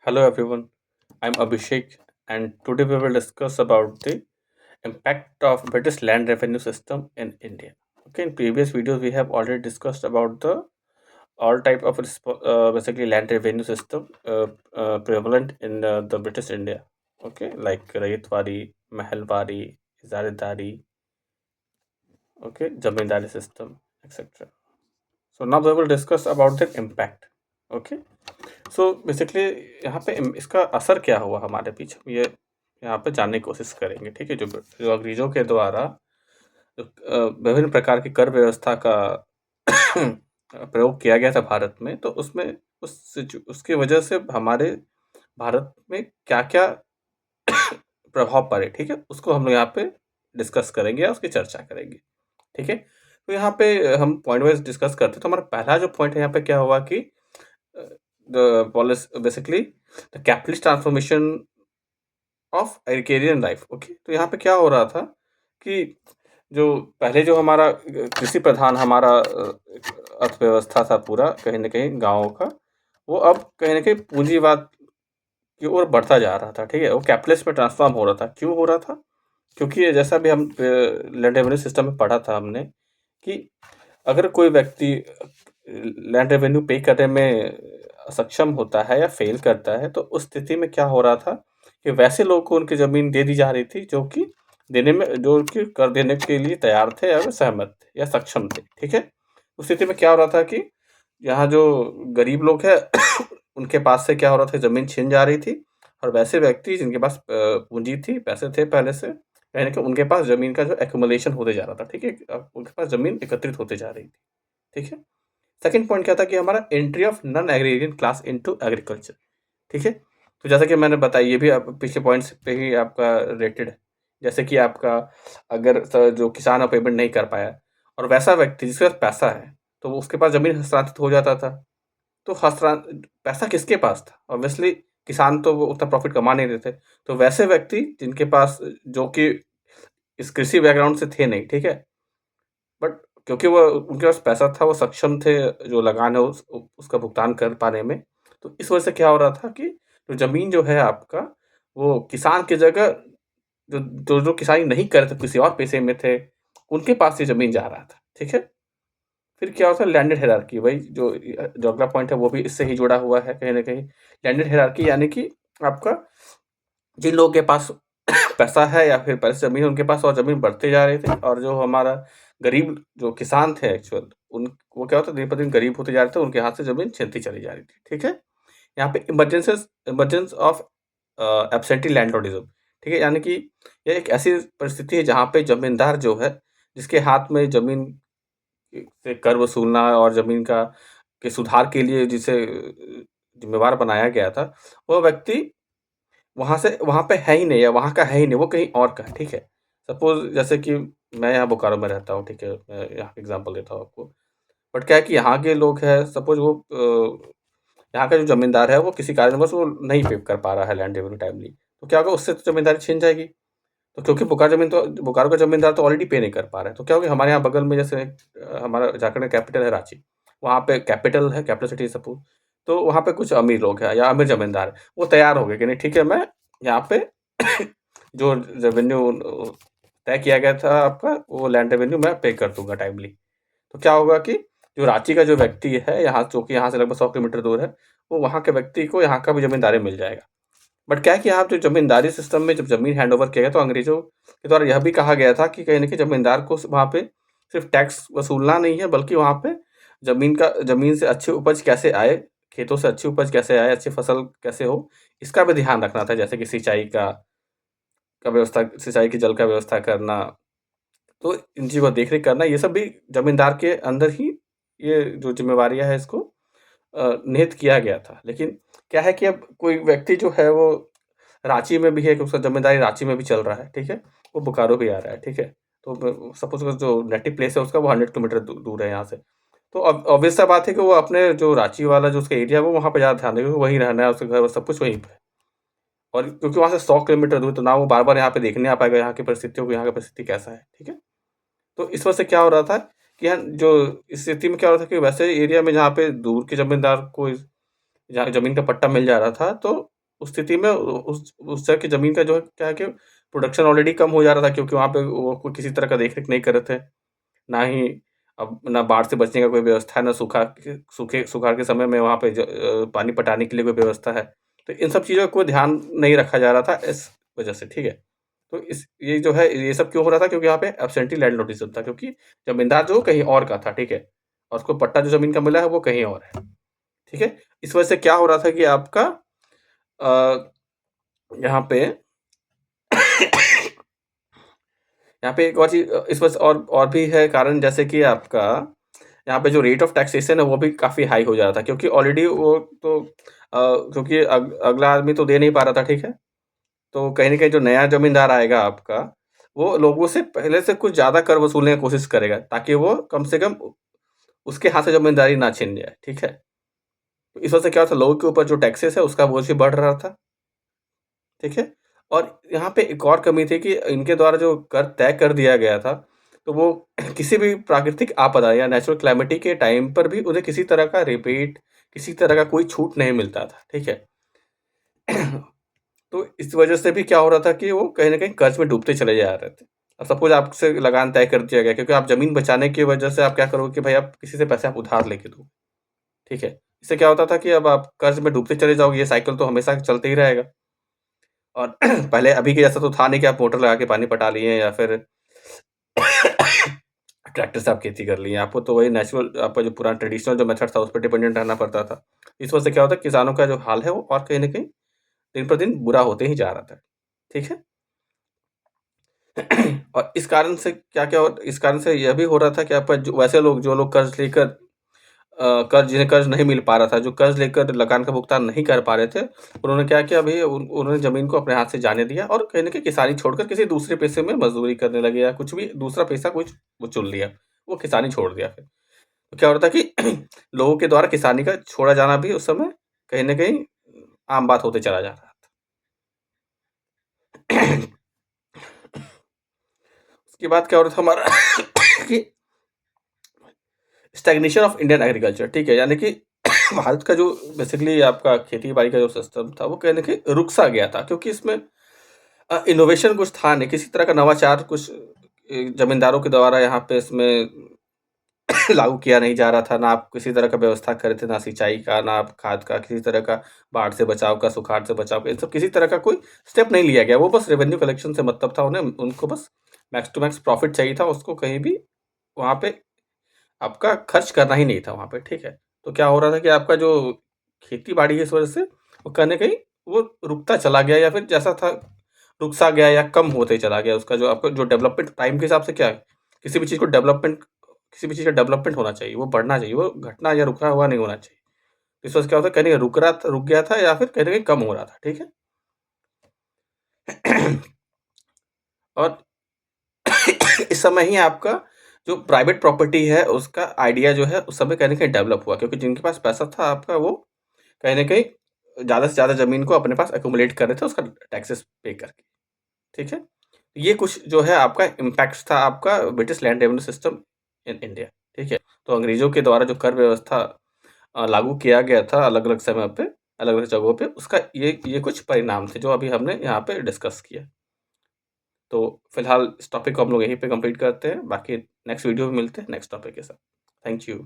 Hello everyone, I'm Abhishek and today we will discuss about the impact of British land revenue system in India. Okay, in previous videos we have already discussed about the all type of basically land revenue system prevalent in the British India. Okay, like Rayatwari, Mahalwari, Zaridari, okay, Zamindari system, etc. So now we will discuss about the impact. Okay. So basically यहाँ पे इसका असर क्या हुआ हमारे पीछे ये यहाँ पे जानने की कोशिश करेंगे। ठीक है, जो अंग्रेजों के द्वारा विभिन्न प्रकार की कर व्यवस्था का प्रयोग किया गया था भारत में, तो उसमें उसकी वजह से हमारे भारत में क्या क्या प्रभाव पड़े। ठीक है, उसको हम लोग यहाँ पे डिस्कस करेंगे या उसकी चर्चा करेंगे। ठीक है, तो यहाँ पे हम पॉइंट वाइज डिस्कस करते हैं। तो हमारा पहला जो पॉइंट है यहाँ पे क्या हुआ कि basically the capitalist transformation of agriculturian life. Okay, तो यहाँ पे क्या हो रहा था कि जो पहले जो हमारा कृषि प्रधान हमारा अर्थव्यवस्था था पूरा कहीं ना कहीं गाँवों का, वो अब कहीं ना कहीं पूंजीवाद की ओर बढ़ता जा रहा था। ठीक है, वो कैपिटलिस्ट में ट्रांसफॉर्म हो रहा था। क्यों हो रहा था? क्योंकि जैसा भी हम लैंड रेवेन्यू सिस्टम में पढ़ा था हमने कि अगर कोई व्यक्ति लैंड रेवेन्यू पे करने में सक्षम होता है या फेल करता है, तो उस स्थिति में क्या हो रहा था कि वैसे लोगों को उनकी ज़मीन दे दी जा रही थी जो कि देने में जो कि कर देने के लिए तैयार थे या सहमत थे या सक्षम थे। ठीक है? उस स्थिति में क्या हो रहा था कि यहाँ जो गरीब लोग हैं उनके पास से क्या हो रहा था, ज़मीन छिन जा रही थी और वैसे व्यक्ति जिनके पास पूँजी थी, पैसे थे पहले से, कहीं न कहीं उनके पास ज़मीन का जो एक्युमुलेशन होते जा रहा था। ठीक है? उनके पास ज़मीन एकत्रित होते जा रही थी। ठीक है? सेकंड पॉइंट क्या था कि हमारा entry of non agrarian class into agriculture. ठीक है, तो जैसा कि मैंने बताया, ये भी आप पिछले पॉइंट्स पे ही आपका रेटेड है। जैसे कि आपका अगर जो किसान पेमेंट नहीं कर पाया और वैसा व्यक्ति जिसके पास पैसा है, तो वो उसके पास जमीन हस्तांतरित हो जाता था। तो हस्तां पैसा किसके पास था? ऑब्वियसली किसान तो वो उतना प्रॉफिट कमा नहीं रहे थे। तो वैसे व्यक्ति जिनके पास जो कि इस कृषि बैकग्राउंड से थे नहीं, ठीक है, बट क्योंकि वो उनके पास पैसा था, वो सक्षम थे जो लगान है उसका भुगतान कर पाने में। तो इस वजह से क्या हो रहा था कि जो ज़मीन जो है आपका, वो किसान की जगह जो किसानी नहीं कर रहे थे, किसी और पेशे में थे, उनके पास ये ज़मीन जा रहा था। ठीक है? फिर क्या होता है लैंडेड हायरार्की, वही जो अगला पॉइंट है वो भी इससे ही जुड़ा हुआ है कहीं न कहीं। लैंडेड हायरार्की यानी कि आपका जिन लोगों के पास पैसा है या फिर पैसे ज़मीन है उनके पास और ज़मीन बढ़ते जा रहे थे, और जो हमारा गरीब जो किसान थे एक्चुअल उन वो क्या होता है दिन पर दिन गरीब होते जा रहे थे, उनके हाथ से ज़मीन छिनती चली जा रही थी। ठीक है? यहाँ पे इमर्जेंस ऑफ एब्सेंटी लैंडलॉर्डिज़्म। ठीक है? यानी कि ये एक ऐसी परिस्थिति है जहाँ पे ज़मींदार जो है, जिसके हाथ में ज़मीन से कर वसूलना और ज़मीन का के सुधार के लिए जिसे ज़िम्मेवार बनाया गया था, वो व्यक्ति वहाँ पे है ही नहीं या वहाँ का है ही नहीं, वो कहीं और का है। ठीक है? सपोज़ जैसे कि मैं यहाँ बोकारो में रहता हूँ, ठीक है? मैं यहाँ एग्ज़ाम्पल देता हूँ आपको। बट क्या है कि यहाँ के लोग हैं, सपोज़ वो यहाँ का जो ज़मींदार है वो किसी कारणवश वो नहीं पे कर पा रहा है लैंड रेवेन्यू टाइमली। तो क्या होगा, उससे तो ज़मींदारी छिन जाएगी। तो क्योंकि बोकारो का ज़मींदार तो ऑलरेडी पे नहीं कर पा रहा है, तो क्या होगा हमारे यहाँ बगल में जैसे हमारा झारखंड का कैपिटल है रांची, वहाँ पे कैपिटल सिटी सपोज़, तो वहाँ पे कुछ अमीर लोग हैं या अमीर ज़मींदार हैं, वो तैयार हो गए कि नहीं ठीक है, मैं यहाँ पे जो रेवेन्यू तय किया गया था आपका, वो लैंड रेवेन्यू मैं पे कर दूँगा टाइमली। तो क्या होगा कि जो रांची का जो व्यक्ति है यहाँ, जो कि यहाँ से लगभग 100 किलोमीटर दूर है, वो वहाँ के व्यक्ति को यहाँ का भी ज़मींदारी मिल जाएगा। बट क्या है कि यहाँ जो ज़मींदारी सिस्टम में जब ज़मीन हैंडओवर किया गया, तो अंग्रेज़ों के द्वारा यह भी कहा गया था कि कहीं न कहीं ज़मींदार को वहाँ पे सिर्फ़ टैक्स वसूलना नहीं है, बल्कि वहाँ पे ज़मीन से अच्छी उपज कैसे आए, खेतों से अच्छी उपज कैसे आए, अच्छी फसल कैसे हो, इसका भी ध्यान रखना था। जैसे कि सिंचाई की जल का व्यवस्था करना, तो इन चीज़ों का देख-रेख करना, ये सब भी ज़मींदार के अंदर ही ये जो ज़िम्मेवारियाँ हैं इसको निहित किया गया था। लेकिन क्या है कि अब कोई व्यक्ति जो है वो रांची में भी है कि उसका ज़मींदारी रांची में भी चल रहा है, ठीक है? वो बोकारो भी आ रहा है, ठीक है? तो ब सपोज़ उसका जो नेटिव प्लेस है उसका वो 100 किलोमीटर दूर है यहाँ से। तो अब ऑब्वियस सा बात है कि वो अपने जो रांची वाला जो उसका एरिया है वो वहाँ पे ज़्यादा ध्यान देगा, क्योंकि वहीं रहना है, उसका घर सब कुछ वहीं पे है। और क्योंकि वहाँ से 100 किलोमीटर दूर, तो ना वो बार-बार यहाँ पे देखने आ पाएगा यहाँ की परिस्थितियों को, यहाँ का परिस्थिति कैसा है, ठीक है? तो इस वजह से क्या हो रहा था कि जो इस स्थिति में क्या हो रहा था कि वैसे एरिया में जहाँ पे दूर के ज़मींदार को जहाँ ज़मीन का पट्टा मिल जा रहा था, तो उस स्थिति में उस तरह की ज़मीन का जो है क्या है कि प्रोडक्शन ऑलरेडी कम हो जा रहा था, क्योंकि वहाँ पे वो कोई किसी तरह का देख-रेख नहीं कर रहे थे। ना ही अब ना बाढ़ से बचने का कोई व्यवस्था है, ना सुखाड़ के समय में वहाँ पे पानी पटाने के लिए कोई व्यवस्था है। तो इन सब चीज़ों का कोई ध्यान नहीं रखा जा रहा था इस वजह से, ठीक है? तो इस ये जो है ये सब क्यों हो रहा था? क्योंकि यहाँ पे एब्सेंटी लैंडलॉर्डिज़्म था, क्योंकि ज़मींदार जो कहीं और का था, ठीक है? और उसको पट्टा जो ज़मीन का मिला है वो कहीं और है, ठीक है? इस वजह से क्या हो रहा था कि आपका अ, यहाँ पे यहाँ पे एक और चीज़ इस वजह से और भी है कारण, जैसे कि आपका यहाँ पे जो रेट ऑफ टैक्सेशन है वो भी काफ़ी हाई हो जा रहा था, क्योंकि ऑलरेडी वो तो क्योंकि अगला आदमी तो दे नहीं पा रहा था, ठीक है? तो कहीं न कहीं जो नया ज़मींदार आएगा आपका, वो लोगों से पहले से कुछ ज़्यादा कर वसूलने की कोशिश करेगा, ताकि वो कम से कम उसके हाथ से ज़मींदारी ना छिन जाए, ठीक है? तो इस वजह से क्या था, लोगों के ऊपर जो टैक्सेस है उसका बोझ भी बढ़ रहा था, ठीक है? और यहाँ पे एक और कमी थी कि इनके द्वारा जो कर तय कर दिया गया था, तो वो किसी भी प्राकृतिक आपदा या नेचुरल कैलेमिटी के टाइम पर भी उन्हें किसी तरह का रिबेट, किसी तरह का कोई छूट नहीं मिलता था, ठीक है? तो इस वजह से भी क्या हो रहा था कि वो कहीं न कहीं कर्ज़ में डूबते चले जा रहे थे। अब सपोज़ आपसे लगान तय कर दिया गया, क्योंकि आप ज़मीन बचाने की वजह से आप क्या करोगे कि भाई आप किसी से पैसे आप उधार लेके दो, ठीक है? इससे क्या होता था कि अब आप कर्ज़ में डूबते चले जाओगे, ये साइकिल तो हमेशा चलते ही रहेगा। और पहले अभी के जैसा तो था नहीं कि आप मोटर लगा के पानी पटा लिए या फिर ट्रैक्टर से आप खेती कर लिए। आपको तो वही नेचुरल आपका जो पुराना ट्रेडिशनल जो मेथड था उस पे डिपेंडेंट रहना पड़ता था। इस वजह से क्या होता है, किसानों का जो हाल है वो और कहीं न कहीं दिन पर दिन बुरा होते ही जा रहा था। ठीक है? और इस कारण से यह भी हो रहा था कि आपका जो वैसे लोग जो लोग कर्ज़ लेकर जिन्हें कर्ज़ नहीं मिल पा रहा था, जो कर्ज़ लेकर लगान का भुगतान नहीं कर पा रहे थे, उन्होंने क्या किया, भई उन्होंने ज़मीन को अपने हाथ से जाने दिया और कहीं न कहीं किसानी छोड़कर किसी दूसरे पेशे में मज़दूरी करने लगे या कुछ भी दूसरा पेशा कुछ वो चुन लिया। वो किसानी छोड़ दिया फिर। तो क्या हो रहा था कि लोगों के द्वारा किसानी का छोड़ा जाना भी उस समय कहीं न कहीं आम बात होते चला जा रहा था। उसके बाद क्या हो रहा था हमारा कि स्टैग्नेशन ऑफ इंडियन एग्रीकल्चर, ठीक है? यानी कि भारत का जो बेसिकली आपका खेती-बाड़ी का जो सिस्टम था, वो कहीं न कहीं रुक-सा गया था, क्योंकि इसमें इनोवेशन कुछ था नहीं, किसी तरह का नवाचार कुछ ज़मींदारों के द्वारा यहाँ पे इसमें लागू किया नहीं जा रहा था, ना आप किसी तरह का व्यवस्था कर रहे थे, ना सिंचाई का, ना आप खाद का, किसी तरह का बाढ़ से बचाव का, सुखाड़ से बचाव का, इन सब किसी तरह का कोई स्टेप नहीं लिया गया। वो बस रेवेन्यू कलेक्शन से मतलब था उन्हें, उनको बस मैक्स टू मैक्स प्रॉफिट चाहिए था, उसको कहीं भी वहाँ पे आपका खर्च करना ही नहीं था वहाँ पे, ठीक है? तो क्या हो रहा था कि आपका जो खेती-बाड़ी है इस वजह से वो कहीं न कहीं वो रुकता चला गया, या फिर जैसा था रुक-सा गया या कम होते चला गया। उसका जो आपका जो डेवलपमेंट टाइम के हिसाब से क्या है, किसी भी चीज़ का डेवलपमेंट होना चाहिए, वो बढ़ना चाहिए, वो घटना या रुका हुआ नहीं होना चाहिए। इस वजह से क्या होता है, कहीं न कहीं रुक गया था या फिर कहीं न कहीं कम हो रहा था, ठीक है? और इस समय ही आपका जो प्राइवेट प्रॉपर्टी है उसका आइडिया जो है उस समय कहीं न कहीं डेवलप हुआ, क्योंकि जिनके पास पैसा था आपका वो कहीं न कहीं ज़्यादा से ज़्यादा ज़मीन को अपने पास एक्युमुलेट कर रहे थे उसका टैक्सेस पे करके, ठीक है? ये कुछ जो है आपका इम्पैक्ट्स था आपका British land revenue system in India, ठीक है? तो अंग्रेज़ों के द्वारा जो कर व्यवस्था लागू किया गया था अलग-अलग समय पे, अलग-अलग जगहों पे, उसका ये कुछ परिणाम थे जो अभी हमने यहाँ पे डिस्कस किया। तो फिलहाल इस टॉपिक को हम लोग यहीं पे कंप्लीट करते हैं, बाकी नेक्स्ट वीडियो में मिलते हैं नेक्स्ट टॉपिक के साथ। Thank you.